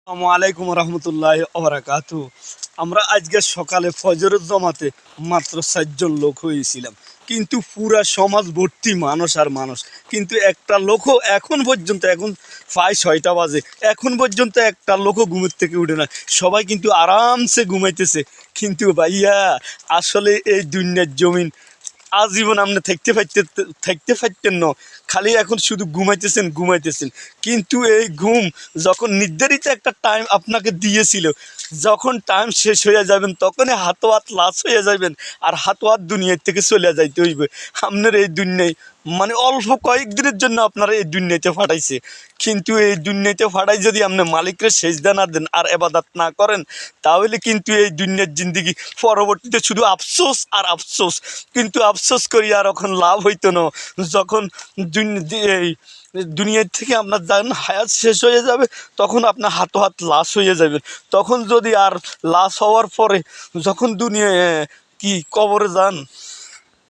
আসসালামু আলাইকুম রহমতুল্লাহ ওবরাকাতু। আমরা আজকে সকালে ফজরের জমাতে মাত্র 4 জন লোক হয়েছিলাম, কিন্তু পুরা সমাজ ভর্তি মানুষ আর মানুষ। কিন্তু একটা লোকও এখন পর্যন্ত, এখন প্রায় 6টা বাজে, এখন পর্যন্ত একটা লোকও ঘুমের থেকে উঠে না। সবাই কিন্তু আরামসে ঘুমাইতেছে। কিন্তু ভাইয়া, আসলে এই দুনিয়ার জমিন আজীবন আপনি থাকতে পারতেন না। খালি এখন শুধু ঘুমাইতেছেন। কিন্তু এই ঘুম যখন নির্ধারিত একটা টাইম আপনাকে দিয়েছিল, যখন টাইম শেষ হয়ে যাবেন তখনই হাত লাশ হয়ে যাবেন, আর হাত দুনিয়ার থেকে চলে যাইতে হইবে। আপনার এই দুনিয়ায় মানে অল্প কয়েকদিনের জন্য আপনারা এই দুনিয়াতে ফাটাইছে, কিন্তু এই দুনিয়াতে ফাটাই যদি আপনি মালিকের সেজদা না দেন আর এবাদত না করেন, তাহলে কিন্তু এই দুনিয়ার জিন্দিগি পরবর্তীতে শুধু আফসোস আর আফসোস। কিন্তু আফসোস করি আর এখন লাভ হইতো না। যখন এই দুনিয়ার থেকে আপনার যখন হায়াত শেষ হয়ে যাবে, তখন আপনার হাত লাশ হয়ে যাবে। তখন যদি আর লাশ হওয়ার পরে যখন দুনিয়ায় কি কবরে যান,